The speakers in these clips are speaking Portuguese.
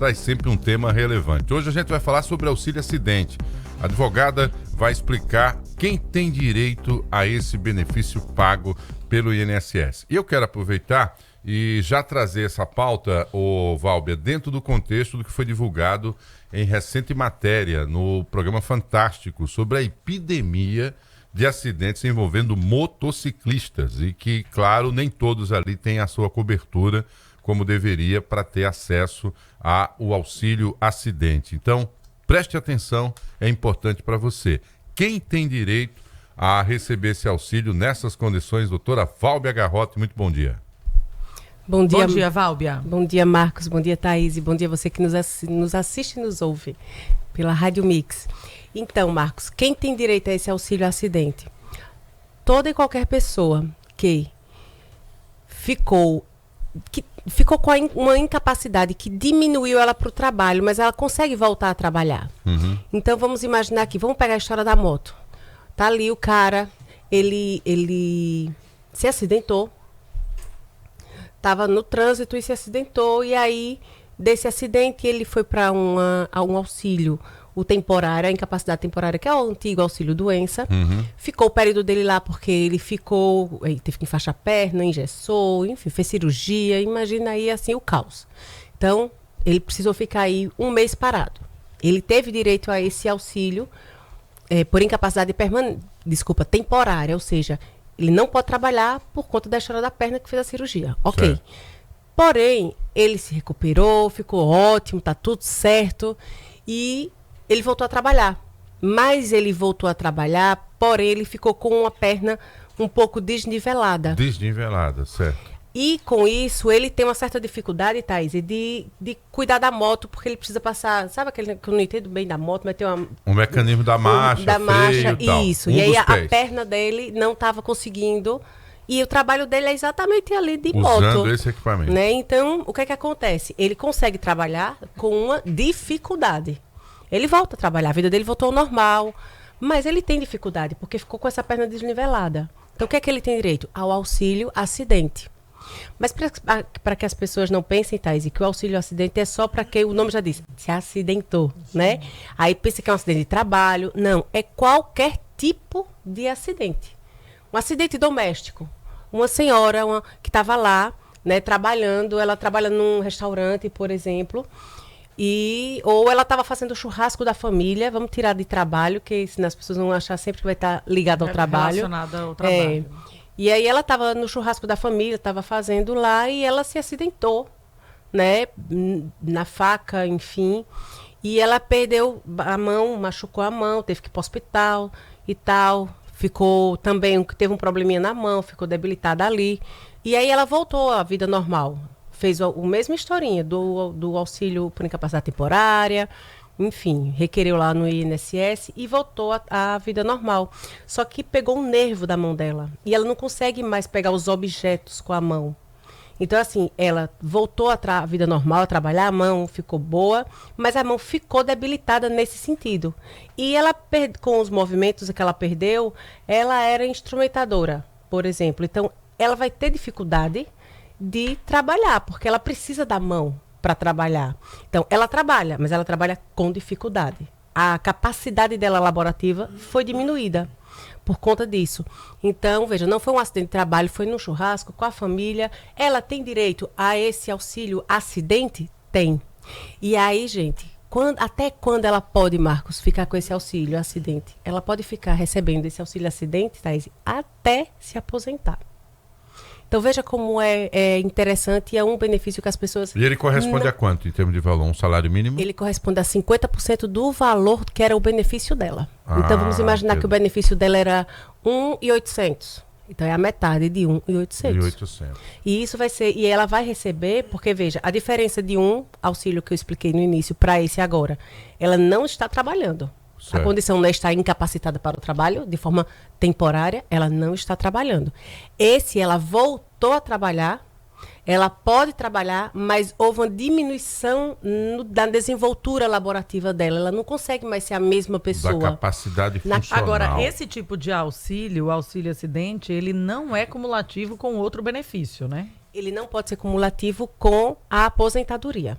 Traz sempre um tema relevante. Hoje a gente vai falar sobre auxílio acidente. A advogada vai explicar quem tem direito a esse benefício pago pelo INSS. E eu quero aproveitar e já trazer essa pauta, Valber, dentro do contexto do que foi divulgado em recente matéria no programa Fantástico sobre a epidemia de acidentes envolvendo motociclistas e que, claro, nem todos ali têm a sua cobertura como deveria para ter acesso ao auxílio acidente. Então, preste atenção, é importante para você. Quem tem direito a receber esse auxílio nessas condições? Doutora Valber Garrote, muito bom dia. Bom dia, Valbia. Bom dia, Marcos. Bom dia, Thaís. E bom dia você que nos assiste e nos ouve pela Rádio Mix. Então, Marcos, quem tem direito a esse auxílio acidente? Toda e qualquer pessoa que ficou com uma incapacidade que diminuiu ela para o trabalho, mas ela consegue voltar a trabalhar. Então, vamos imaginar aqui, vamos pegar a história da moto. Tá ali o cara, ele se acidentou, estava no trânsito e se acidentou, e aí, desse acidente, ele foi para um auxílio, o temporário, a incapacidade temporária, que é o antigo auxílio-doença. Ficou o período dele lá porque ele teve que enfaixar a perna, engessou, enfim, fez cirurgia, imagina aí, assim, o caos. Então, ele precisou ficar aí um mês parado. Ele teve direito a esse auxílio por incapacidade temporária, ou seja, ele não pode trabalhar por conta da história da perna que fez a cirurgia. Ok. Certo. Porém, ele se recuperou, ficou ótimo, tá tudo certo, e ele voltou a trabalhar. Mas ele voltou a trabalhar, porém ele ficou com uma perna um pouco desnivelada. Desnivelada, certo. E com isso, ele tem uma certa dificuldade, Thaís, de cuidar da moto, porque ele precisa passar, sabe aquele que eu não entendo bem da moto, mas tem um mecanismo da marcha, freio e tal. Isso. E aí a perna dele não estava conseguindo, e o trabalho dele é exatamente ali de moto. Usando esse equipamento. Né? Então, o que é que acontece? Ele consegue trabalhar com uma dificuldade. Ele volta a trabalhar, a vida dele voltou ao normal, mas ele tem dificuldade, porque ficou com essa perna desnivelada. Então, o que é que ele tem direito? Ao auxílio acidente. Mas para que as pessoas não pensem, Thaís, que o auxílio acidente é só para quem, o nome já diz, se acidentou, né? Aí pensa que é um acidente de trabalho. Não, é qualquer tipo de acidente. Um acidente doméstico. Uma senhora que estava lá, né, trabalhando, ela trabalha num restaurante, por exemplo, ou ela estava fazendo o churrasco da família, vamos tirar de trabalho, que senão as pessoas vão achar sempre que vai estar ligado ao trabalho. Relacionada ao trabalho. E aí ela estava no churrasco da família, estava fazendo lá e ela se acidentou, né, na faca, enfim. E ela perdeu a mão, machucou a mão, teve que ir para o hospital e tal. Ficou também, teve um probleminha na mão, ficou debilitada ali. E aí ela voltou à vida normal. Fez a mesma historinha do auxílio por incapacidade temporária, enfim, requereu lá no INSS e voltou à vida normal. Só que pegou um nervo da mão dela e ela não consegue mais pegar os objetos com a mão. Então, assim, ela voltou à vida normal, a trabalhar, a mão ficou boa, mas a mão ficou debilitada nesse sentido. E ela, com os movimentos que ela perdeu, ela era instrumentadora, por exemplo. Então, ela vai ter dificuldade de trabalhar, porque ela precisa da mão para trabalhar. Então, ela trabalha, mas ela trabalha com dificuldade. A capacidade dela laborativa foi diminuída por conta disso. Então, veja, não foi um acidente de trabalho, foi num churrasco com a família. Ela tem direito a esse auxílio acidente? Tem. E aí, gente, até quando ela pode, Marcos, ficar com esse auxílio acidente? Ela pode ficar recebendo esse auxílio acidente, Thaís, até se aposentar. Então, veja como é interessante e é um benefício que as pessoas... E ele corresponde a quanto, em termos de valor? Um salário mínimo? Ele corresponde a 50% do valor que era o benefício dela. Então, vamos imaginar que o benefício dela era 1.800. Então, é a metade de 1.800. E isso vai ser... E ela vai receber... Porque, veja, a diferença de um auxílio que eu expliquei no início para esse agora, ela não está trabalhando. Certo. A condição não é estar incapacitada para o trabalho, de forma temporária, ela não está trabalhando. Ela voltou a trabalhar, ela pode trabalhar, mas houve uma diminuição da desenvoltura laborativa dela. Ela não consegue mais ser a mesma pessoa. Da capacidade funcional. Agora, esse tipo de auxílio, o auxílio acidente, ele não é cumulativo com outro benefício, né? Ele não pode ser cumulativo com a aposentadoria.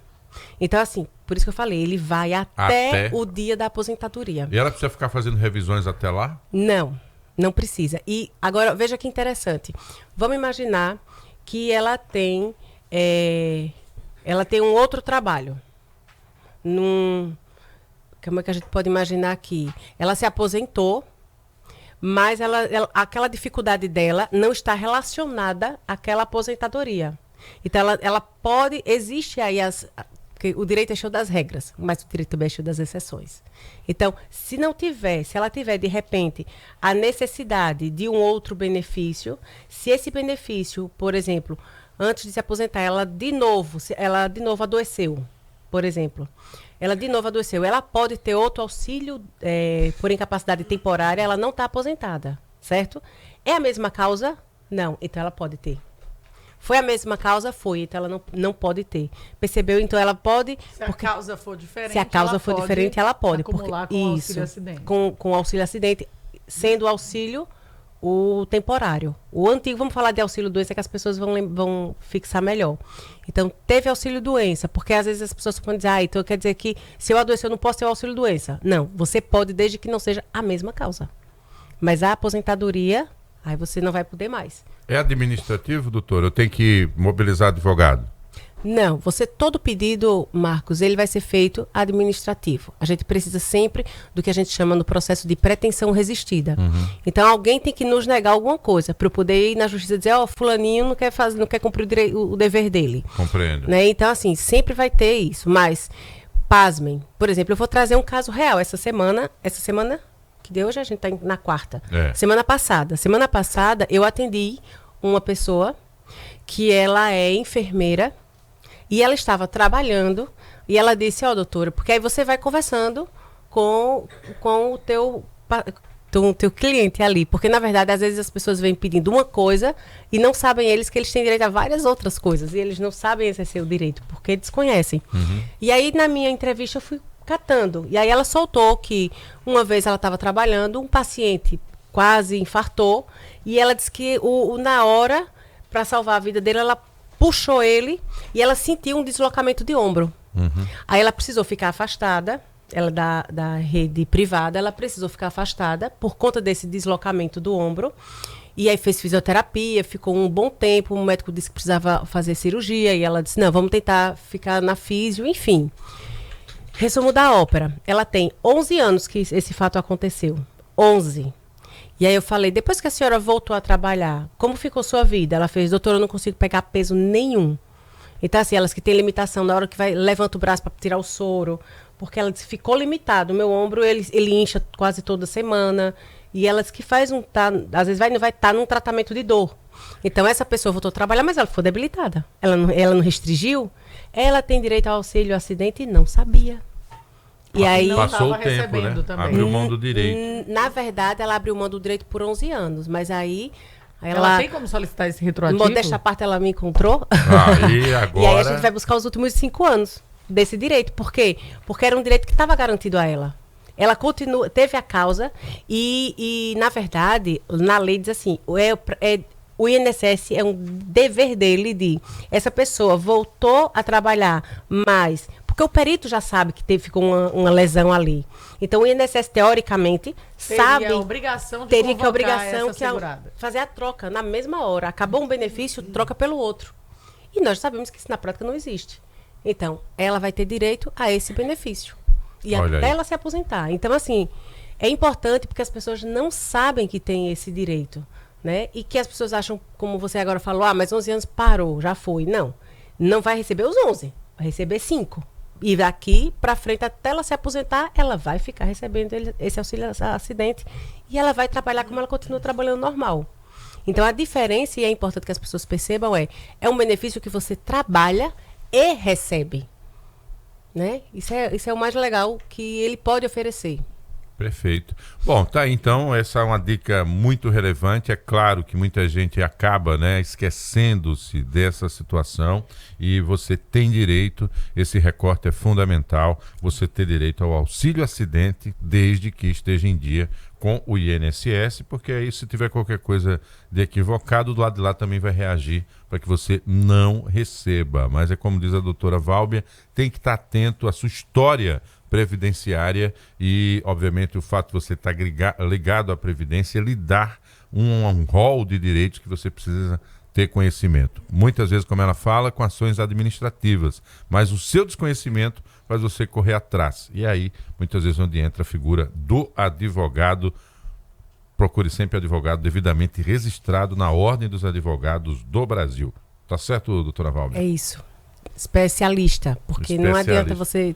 Então, assim, por isso que eu falei, ele vai até o dia da aposentadoria. E ela precisa ficar fazendo revisões até lá? Não, não precisa. E agora, veja que interessante. Vamos imaginar que ela tem um outro trabalho. Como é que a gente pode imaginar aqui? Ela se aposentou, mas aquela dificuldade dela não está relacionada àquela aposentadoria. Então, ela pode... Existe aí porque o direito é cheio das regras, mas o direito também é cheio das exceções. Então, se ela tiver, de repente, a necessidade de um outro benefício, se esse benefício, por exemplo, antes de se aposentar, ela de novo adoeceu, por exemplo, ela pode ter outro auxílio por incapacidade temporária, ela não está aposentada, certo? É a mesma causa? Não, então ela pode ter. Foi a mesma causa? Foi, então ela não pode ter. Percebeu? Então ela pode... Se a causa for diferente, ela pode. Acumular com o auxílio acidente. Com o auxílio acidente, sendo o auxílio o temporário. O antigo, vamos falar de auxílio doença, que as pessoas vão fixar melhor. Então, teve auxílio doença, porque às vezes as pessoas podem dizer, então quer dizer que se eu adoecer eu não posso ter o auxílio doença. Não, você pode desde que não seja a mesma causa. Mas a aposentadoria, aí você não vai poder mais. É administrativo, doutor? Eu tenho que mobilizar advogado? Não, todo pedido, Marcos, ele vai ser feito administrativo. A gente precisa sempre do que a gente chama no processo de pretensão resistida. Então, alguém tem que nos negar alguma coisa para eu poder ir na justiça e dizer, fulaninho não quer cumprir o dever dele. Compreendo. Né? Então, assim, sempre vai ter isso. Mas, pasmem, por exemplo, eu vou trazer um caso real. Essa semana que de hoje a gente está na quarta. Semana passada, eu atendi uma pessoa que ela é enfermeira e ela estava trabalhando e ela disse, doutora, porque aí você vai conversando com o teu cliente ali, porque na verdade às vezes as pessoas vêm pedindo uma coisa e não sabem eles que eles têm direito a várias outras coisas e eles não sabem exercer o direito, porque desconhecem. E aí na minha entrevista eu fui catando, e aí ela soltou que uma vez ela estava trabalhando, um paciente quase infartou e ela disse que na hora, para salvar a vida dele, ela puxou ele e ela sentiu um deslocamento de ombro. Aí ela precisou ficar afastada, ela da rede privada, ela precisou ficar afastada por conta desse deslocamento do ombro. E aí fez fisioterapia, ficou um bom tempo, o médico disse que precisava fazer cirurgia e ela disse, não, vamos tentar ficar na físio, enfim. Resumo da ópera, ela tem 11 anos que esse fato aconteceu, 11. E aí eu falei, depois que a senhora voltou a trabalhar, como ficou sua vida? Ela fez, doutora, eu não consigo pegar peso nenhum. Então, assim, elas que têm limitação, na hora que levanta o braço para tirar o soro, porque ela disse, ficou limitado. O meu ombro, ele incha quase toda semana. E ela disse que às vezes não vai estar num tratamento de dor. Então, essa pessoa voltou a trabalhar, mas ela ficou debilitada. Ela não restringiu. Ela tem direito ao auxílio acidente e não sabia. E aí, passou o tempo, né? Também. Abriu mão do direito. Na verdade, ela abriu mão do direito por 11 anos, mas aí... Ela tem como solicitar esse retroativo? Modéstia à parte, ela me encontrou. Aí, agora... E aí a gente vai buscar os últimos 5 anos desse direito. Por quê? Porque era um direito que estava garantido a ela. Ela teve a causa e, na verdade, na lei diz assim, o INSS é um dever dele de... Essa pessoa voltou a trabalhar, mas... Porque o perito já sabe que ficou uma lesão ali. Então, o INSS, teoricamente, teria a obrigação de fazer a troca na mesma hora. Acabou um benefício, troca pelo outro. E nós sabemos que isso na prática não existe. Então, ela vai ter direito a esse benefício. E até ela se aposentar. Então, assim, é importante porque as pessoas não sabem que tem esse direito. Né? E que as pessoas acham, como você agora falou, mas 11 anos parou, já foi. Não vai receber os 11, vai receber 5. E daqui para frente, até ela se aposentar, ela vai ficar recebendo esse auxílio acidente e ela vai trabalhar como ela continua trabalhando normal. Então, a diferença, e é importante que as pessoas percebam, é um benefício que você trabalha e recebe. Né? Isso é o mais legal que ele pode oferecer. Perfeito. Bom, tá aí, então, essa é uma dica muito relevante. É claro que muita gente acaba, esquecendo-se dessa situação e você tem direito, esse recorte é fundamental, você ter direito ao auxílio acidente desde que esteja em dia com o INSS, porque aí se tiver qualquer coisa de equivocado, do lado de lá também vai reagir para que você não receba. Mas é como diz a doutora Válbia, tem que estar atento à sua história previdenciária e, obviamente, o fato de você estar ligado à Previdência lhe dá um rol de direitos que você precisa ter conhecimento. Muitas vezes, como ela fala, com ações administrativas, mas o seu desconhecimento faz você correr atrás. E aí, muitas vezes, onde entra a figura do advogado. Procure sempre advogado devidamente registrado na Ordem dos Advogados do Brasil. Tá certo, doutora Válbia? É isso. Especialista, porque não adianta você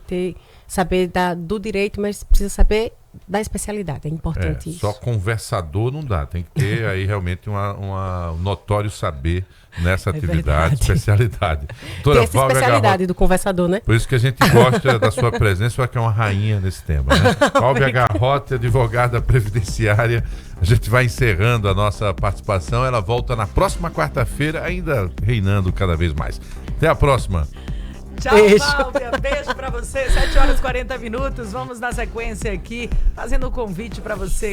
saber do direito, mas precisa saber da especialidade, é importante isso. Só conversador não dá, tem que ter aí realmente um notório saber nessa atividade, especialidade. Tem essa especialidade do conversador, né? Por isso que a gente gosta da sua presença, porque é uma rainha nesse tema, né? Válbia Garrote, advogada previdenciária. A gente vai encerrando a nossa participação, ela volta na próxima quarta-feira, ainda reinando cada vez mais. Até a próxima. Tchau, Válbia. Beijo pra você. 7 horas e 40 minutos. Vamos na sequência aqui, fazendo um convite pra você